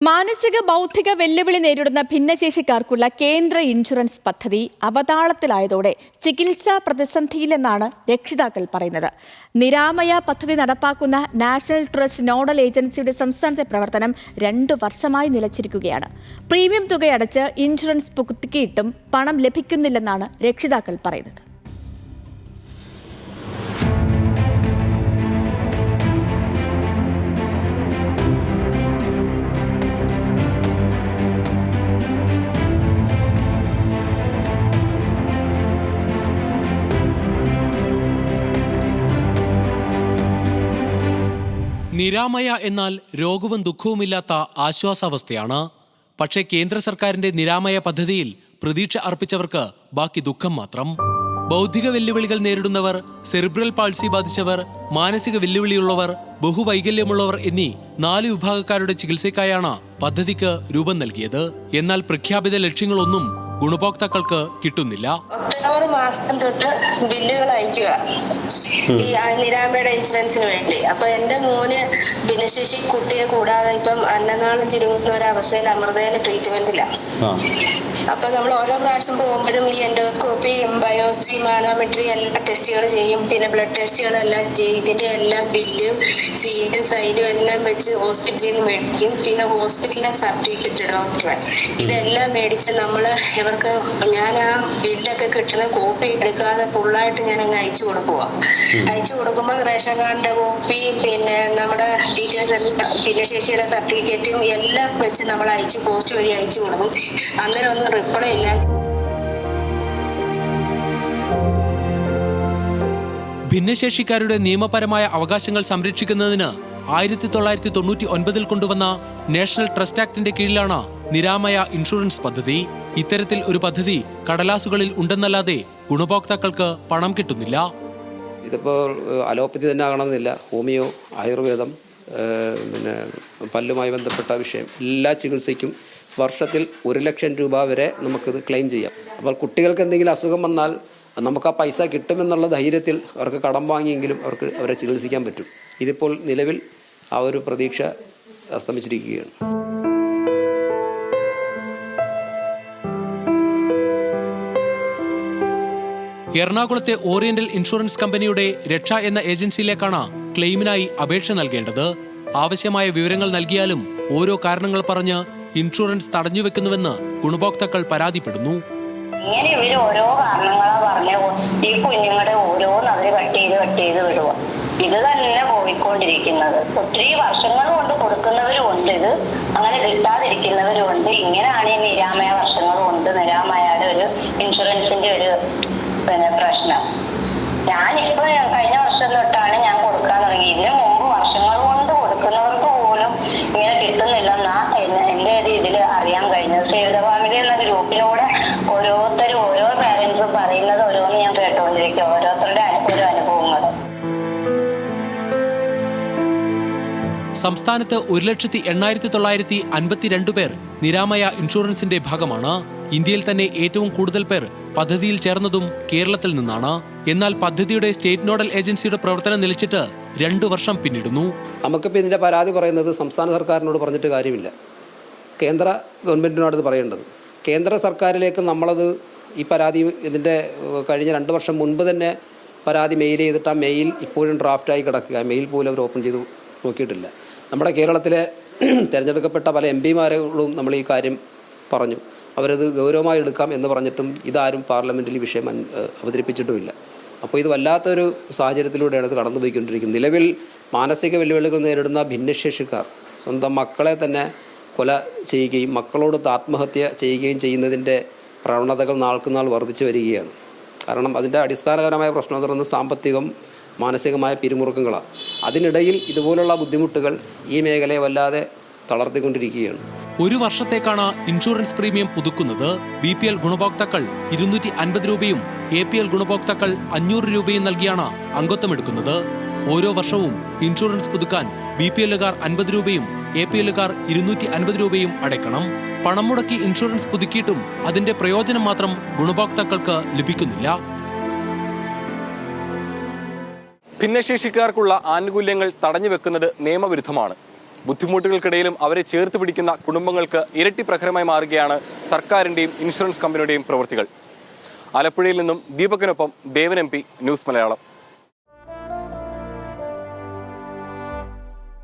മാനസിക ബൗദ്ധിക വെല്ലുവിളി നേരിടുന്ന ഭിന്നശേഷിക്കാർക്കുള്ള കേന്ദ്ര ഇൻഷുറൻസ് പദ്ധതി അവതാളത്തിലായതോടെ ചികിത്സാ പ്രതിസന്ധിയിലെന്നാണ് രക്ഷിതാക്കൾ പറയുന്നത്. നിരാമയ പദ്ധതി നടപ്പാക്കുന്ന നാഷണൽ ട്രസ്റ്റ് നോഡൽ ഏജൻസിയുടെ സംസ്ഥാനത്തെ പ്രവർത്തനം 2 വർഷമായി നിലച്ചിരിക്കുകയാണ്. പ്രീമിയം തുകയടച്ച് ഇൻഷുറൻസ് പുതുക്കിയിട്ടും പണം ലഭിക്കുന്നില്ലെന്നാണ് രക്ഷിതാക്കൾ പറയുന്നത്. നിരാമയ എന്നാൽ രോഗവും ദുഃഖവുമില്ലാത്ത ആശ്വാസാവസ്ഥയാണ്. പക്ഷേ കേന്ദ്ര സർക്കാരിന്റെ നിരാമയ പദ്ധതിയിൽ പ്രതീക്ഷ അർപ്പിച്ചവർക്ക് ബാക്കി ദുഃഖം മാത്രം. ബൗദ്ധിക വെല്ലുവിളികൾ നേരിടുന്നവർ, സെറിബ്രൽ പാൾസി ബാധിച്ചവർ, മാനസിക വെല്ലുവിളിയുള്ളവർ, ബഹുവൈകല്യമുള്ളവർ എന്നീ 4 വിഭാഗക്കാരുടെ ചികിത്സയ്ക്കായാണ് പദ്ധതിക്ക് രൂപം നൽകിയത്. എന്നാൽ പ്രഖ്യാപിത ലക്ഷ്യങ്ങളൊന്നും ഗുണഭോക്താക്കൾക്ക് കിട്ടുന്നില്ല. ഒക്ടോബർ മാസം തൊട്ട് ബില്ലുകൾ അയക്കുക ഈ നിരാമയുടെ ഇൻഷുറൻസിന് വേണ്ടി. അപ്പൊ എന്റെ മോന് ഭിന്നശേഷി കുട്ടിയെ കൂടാതെ ഇപ്പം അന്നനാളം ചുരുങ്ങുന്ന ഒരവസ്ഥയിൽ അമൃതയിലെ ട്രീറ്റ്മെന്റില്ല. അപ്പൊ നമ്മൾ ഓരോ പ്രാവശ്യം പോകുമ്പോഴും ഈ എൻഡോസ്കോപ്പി, ബയോപ്സി, മാനോമെട്രി എല്ലാ ടെസ്റ്റുകൾ ചെയ്യും. പിന്നെ ബ്ലഡ് ടെസ്റ്റുകളെല്ലാം ചെയ്യും. ഇതിന്റെ എല്ലാം ബില്ലും സീലും സൈലും എല്ലാം വെച്ച് ഹോസ്പിറ്റലിൽ നിന്ന് മേടിക്കും. പിന്നെ ഹോസ്പിറ്റലിലെ സർട്ടിഫിക്കറ്റ് ഡോക്യുമെന്റ് ഇതെല്ലാം മേടിച്ച് നമ്മള് ഇവർക്ക് ഞാൻ ആ ബില്ലൊക്കെ കിട്ടുന്ന കോപ്പി എടുക്കാതെ ഫുള്ളായിട്ട് ഞാൻ അങ്ങ് അയച്ചു കൊടുക്കുക. അയച്ചു കൊടുക്കുമ്പോൾ റേഷൻ കാർഡിന്റെ കോപ്പി, പിന്നെ നമ്മുടെ ഡീറ്റെയിൽസ്, ഭിന്നശേഷിയുടെ സർട്ടിഫിക്കറ്റും എല്ലാം വെച്ച് നമ്മൾ അയച്ചു പോസ്റ്റ് വഴി അയച്ചു കൊടുക്കും. അന്നേരം ഒന്നും റിപ്ലൈ ഇല്ല. ഭിന്നശേഷിക്കാരുടെ നിയമപരമായ അവകാശങ്ങൾ സംരക്ഷിക്കുന്നതിന് 1999 കൊണ്ടുവന്ന നാഷണൽ ട്രസ്റ്റ് ആക്ടിന്റെ കീഴിലാണ് നിരാമയ ഇൻഷുറൻസ് പദ്ധതി. ഇത്തരത്തിൽ ഒരു പദ്ധതി കടലാസുകളിൽ ഉണ്ടെന്നല്ലാതെ ഗുണഭോക്താക്കൾക്ക് പണം കിട്ടുന്നില്ല. ഇതിപ്പോൾ അലോപ്പതി തന്നെ ആകണമെന്നില്ല. ഹോമിയോ, ആയുർവേദം, പിന്നെ പല്ലുമായി ബന്ധപ്പെട്ട വിഷയം എല്ലാ ചികിത്സയ്ക്കും വർഷത്തിൽ 1 ലക്ഷം രൂപ വരെ നമുക്കിത് ക്ലെയിം ചെയ്യാം. അപ്പോൾ കുട്ടികൾക്ക് എന്തെങ്കിലും അസുഖം വന്നാൽ നമുക്ക് ആ പൈസ കിട്ടുമെന്നുള്ള ധൈര്യത്തിൽ അവർക്ക് കടം വാങ്ങിയെങ്കിലും അവരെ ചികിത്സിക്കാൻ പറ്റും. ഇതിപ്പോൾ നിലവിൽ ആ ഒരു പ്രതീക്ഷ അസ്തമിച്ചിരിക്കുകയാണ്. എറണാകുളത്തെ ഓറിയന്റൽ ഇൻഷുറൻസ് കമ്പനിയുടെ രക്ഷ എന്ന ഏജൻസിയിലേക്കാണ് ക്ലെയിമിനായി അപേക്ഷ നൽകേണ്ടത്. ആവശ്യമായ വിവരങ്ങൾ നൽകിയാലും ഓരോ കാരണങ്ങൾ പറഞ്ഞ് ഇൻഷുറൻസ് തടഞ്ഞുവെക്കുന്നുവെന്ന് ഗുണഭോക്താക്കൾ പരാതിപ്പെടുന്നു. ഇങ്ങനെ ഇവര് ഓരോ കാരണങ്ങളാ പറഞ്ഞ ഈ കുഞ്ഞുങ്ങളുടെ ഓരോന്ന് അവര് കട്ട് ചെയ്ത് വിടുക. ഇത് തന്നെ പോയിക്കൊണ്ടിരിക്കുന്നത്. ഒത്തിരി വർഷങ്ങൾ കൊണ്ട് കൊടുക്കുന്നവരും ഉണ്ട്, ഇത് അങ്ങനെ കിട്ടാതിരിക്കുന്നവരും ഉണ്ട്. ഇങ്ങനെയാണ് ഈ നിരാമയ വർഷങ്ങൾ കൊണ്ട് നിരാമയുടെ ഒരു ഇൻഷുറൻസിന്റെ ഒരു പ്രശ്നം. ഞാനിപ്പോ കഴിഞ്ഞ വർഷം തൊട്ടാണ് ഞാൻ കൊടുക്കാൻ തുടങ്ങി. ഇതിനു മുമ്പ് വർഷങ്ങൾ കൊണ്ട് കൊടുക്കുന്നവർക്ക് പോലും ഇങ്ങനെ കിട്ടുന്നില്ലെന്നാ എന്റെ ഇതിൽ അറിയാൻ കഴിഞ്ഞത്. സേവ് ദ ഫാമിലി എന്ന ഗ്രൂപ്പിലൂടെ ഓരോരുത്തരും ഓരോ പാരന്റ്സും പറയുന്നത് ഓരോന്ന് ഞാൻ കേട്ടുകൊണ്ടിരിക്കും, ഓരോരുത്തരുടെ ഓരോ അനുഭവങ്ങൾ. സംസ്ഥാനത്ത് 1,08,952 പേർ നിരാമയ ഇൻഷുറൻസിന്റെ ഭാഗമാണ്. ഇന്ത്യയിൽ തന്നെ ഏറ്റവും കൂടുതൽ പേർ പദ്ധതിയിൽ ചേർന്നതും കേരളത്തിൽ നിന്നാണ്. എന്നാൽ പദ്ധതിയുടെ സ്റ്റേറ്റ് നോഡൽ ഏജൻസിയുടെ പ്രവർത്തനം നിലച്ചിട്ട് 2 വർഷം പിന്നിടുന്നു. നമുക്കിപ്പോൾ ഇതിന്റെ പരാതി പറയുന്നത് സംസ്ഥാന സർക്കാരിനോട് പറഞ്ഞിട്ട് കാര്യമില്ല, കേന്ദ്ര ഗവൺമെന്റിനോട് ഇത് പറയേണ്ടത്. കേന്ദ്ര സർക്കാരിലേക്ക് നമ്മളത് ഈ പരാതി ഇതിന്റെ കഴിഞ്ഞ 2 വർഷം മുൻപ് തന്നെ പരാതി മെയിൽ ചെയ്തിട്ട് ആ മെയിൽ ഇപ്പോഴും ഡ്രാഫ്റ്റായി കിടക്കുക. മെയിൽ പോലും അവർ ഓപ്പൺ ചെയ്ത് നോക്കിയിട്ടില്ല. നമ്മുടെ കേരളത്തിലെ തിരഞ്ഞെടുക്കപ്പെട്ട പല എംപിമാരോടും നമ്മൾ ഈ കാര്യം പറഞ്ഞു. അവരത് ഗൗരവമായി എടുക്കാം എന്ന് പറഞ്ഞിട്ടും ഇതാരും പാർലമെൻറ്റിൽ ഈ വിഷയം അവതരിപ്പിച്ചിട്ടുമില്ല. അപ്പോൾ ഇത് വല്ലാത്തൊരു സാഹചര്യത്തിലൂടെയാണ് ഇത് കടന്നുപോയിക്കൊണ്ടിരിക്കുന്നത്. നിലവിൽ മാനസിക വെല്ലുവിളികൾ നേരിടുന്ന ഭിന്നശേഷിക്കാർ സ്വന്തം മക്കളെ തന്നെ കൊല ചെയ്യുകയും മക്കളോട് ആത്മഹത്യ ചെയ്യുകയും ചെയ്യുന്നതിൻ്റെ പ്രവണതകൾ നാൾക്കുനാൾ വർദ്ധിച്ചു വരികയാണ്. കാരണം അതിൻ്റെ അടിസ്ഥാനപരമായ പ്രശ്നം എന്ന് പറയുന്നത് സാമ്പത്തികം, മാനസികമായ പിരിമുറുക്കങ്ങളാണ്. അതിനിടയിൽ ഇതുപോലുള്ള ബുദ്ധിമുട്ടുകൾ ഈ മേഖലയെ വല്ലാതെ തളർത്തിക്കൊണ്ടിരിക്കുകയാണ്. 1 വർഷത്തേക്കാണ് ഇൻഷുറൻസ് പ്രീമിയം പുതുക്കുന്നത്. BPL ഗുണഭോക്താക്കൾ 250 രൂപയും APL ഗുണഭോക്താക്കൾ 500 രൂപയും നൽകിയാണ് അംഗത്വമെടുക്കുന്നത്. ഓരോ വർഷവും ഇൻഷുറൻസ് പുതുക്കാൻ BPLകാർ 50 രൂപയും APLകാർ 250 രൂപയും അടയ്ക്കണം. പണം മുടക്കി ഇൻഷുറൻസ് പുതുക്കിയിട്ടും അതിന്റെ പ്രയോജനം മാത്രം ഗുണഭോക്താക്കൾക്ക് ലഭിക്കുന്നില്ല. ഭിന്നശേഷിക്കാർക്കുള്ള ആനുകൂല്യങ്ങൾ തടഞ്ഞുവെക്കുന്നത് നിയമവിരുദ്ധമാണ്. ബുദ്ധിമുട്ടുകൾക്കിടയിലും അവരെ ചേർത്ത് പിടിക്കുന്ന കുടുംബങ്ങൾക്ക് ഇരട്ടി പ്രഹരമായി മാറുകയാണ് സർക്കാരിൻ്റെയും ഇൻഷുറൻസ് കമ്പനിയുടെയും പ്രവൃത്തികൾ. ആലപ്പുഴയിൽ നിന്നും ദീപകിനൊപ്പം ദേവൻ MP, ന്യൂസ് മലയാളം.